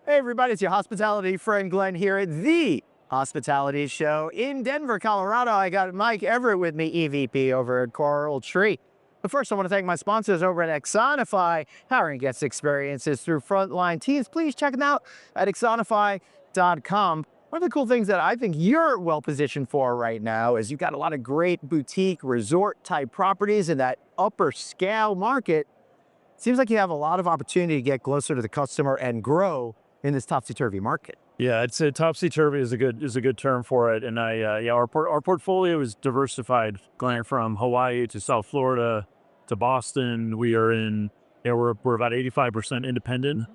Hey everybody, it's your hospitality friend Glenn here at the Hospitality Show in Denver, Colorado. I got Mike Everett with me, EVP over at CoralTree. But first, I want to thank my sponsors over at Axonify, powering guest experiences through frontline teams. Please check them out at axonify.com. One of the cool things that I think you're well positioned for right now is you've got a lot of great boutique resort type properties in that upper scale market. Seems like you have a lot of opportunity to get closer to the customer and grow in this topsy-turvy market. Yeah, I'd say topsy-turvy is a good term for it. And our portfolio is diversified, going from Hawaii to South Florida to Boston. We are in, we're about 85% independent.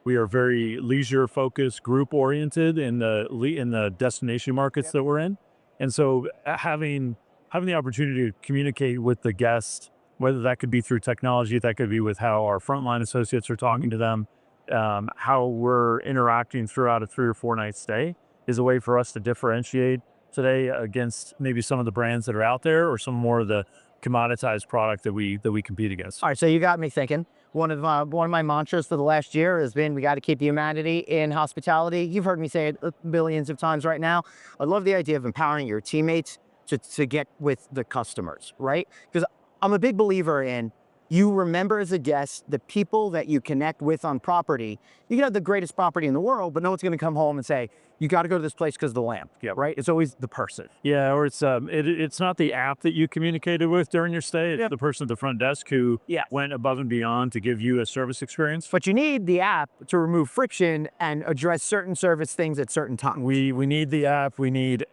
We are very leisure focused, group oriented in the destination markets that we're in. And so having the opportunity to communicate with the guest, whether that could be through technology, that could be with how our frontline associates are talking to them, how we're interacting throughout a 3 or 4 night stay, is a way for us to differentiate today against maybe some of the brands that are out there or some more of the commoditized product that we compete against. All right, so you got me thinking. One of my mantras for the last year has been, we got to keep humanity in hospitality. You've heard me say it billions of times right now. I love the idea of empowering your teammates to get with the customers, right? Because I'm a big believer in, you remember as a guest, the people that you connect with on property. You can have the greatest property in the world, but no one's going to come home and say, you got to go to this place because of the lamp. Yeah, right? It's always the person. Yeah, or it's not the app that you communicated with during your stay. It's the person at the front desk who went above and beyond to give you a service experience. But you need the app to remove friction and address certain service things at certain times. We need the app. We need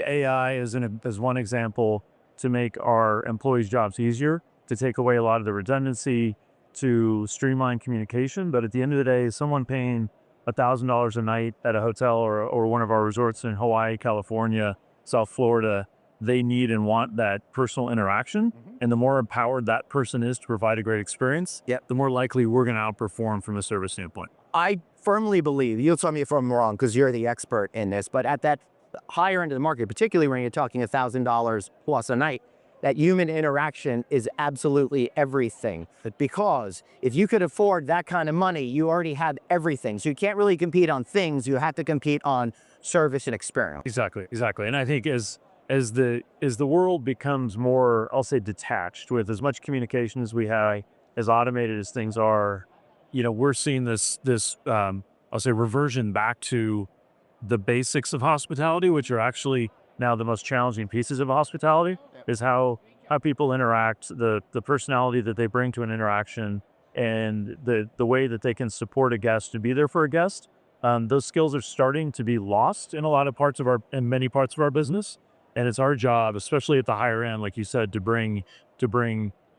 AI as one example to make our employees' jobs easier, to take away a lot of the redundancy, to streamline communication. But at the end of the day, someone paying $1,000 a night at a hotel or one of our resorts in Hawaii, California, South Florida, they need and want that personal interaction. And the more empowered that person is to provide a great experience, the more likely we're going to outperform from a service standpoint. I firmly believe, you'll tell me if I'm wrong because you're the expert in this, but at that higher end of the market, particularly when you're talking $1,000 plus a night, that human interaction is absolutely everything. Because if you could afford that kind of money, you already have everything. So you can't really compete on things. You have to compete on service and experience. Exactly. And I think as the world becomes more, I'll say, detached, with as much communication as we have, as automated as things are, we're seeing this I'll say, reversion back to the basics of hospitality, which are actually now the most challenging pieces of hospitality, is how people interact, the personality that they bring to an interaction, and the way that they can support a guest to be there for a guest. Those skills are starting to be lost in many parts of our business. And it's our job, especially at the higher end, like you said, to bring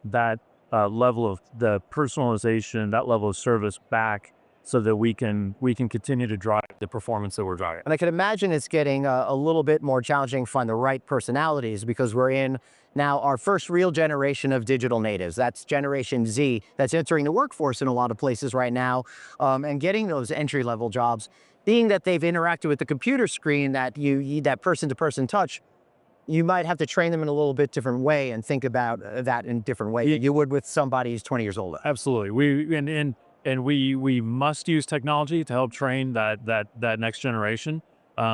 that level of the personalization, that level of service back, so that we can continue to drive the performance that we're driving. And I can imagine it's getting a little bit more challenging to find the right personalities, because we're in now our first real generation of digital natives. That's Generation Z that's entering the workforce in a lot of places right now, and getting those entry-level jobs. Being that they've interacted with the computer screen, that you need that person-to-person touch, you might have to train them in a little bit different way and think about that in a different way than you would with somebody who's 20 years older. Absolutely. We must use technology to help train that next generation.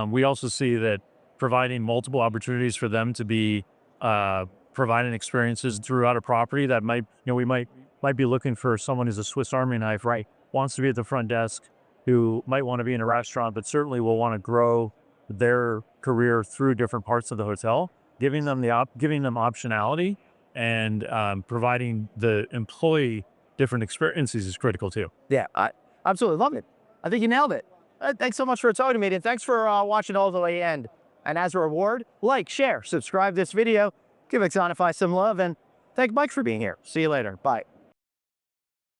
We also see that providing multiple opportunities for them to be providing experiences throughout a property that we might be looking for someone who's a Swiss Army knife, right? Wants to be at the front desk, who might want to be in a restaurant, but certainly will want to grow their career through different parts of the hotel. Giving them optionality and providing the employee different experiences is critical too. Yeah, I absolutely love it. I think you nailed it. Thanks so much for talking to me, and thanks for watching all the way end. And as a reward, like, share, subscribe this video, give Axonify some love, and thank Mike for being here. See you later. Bye.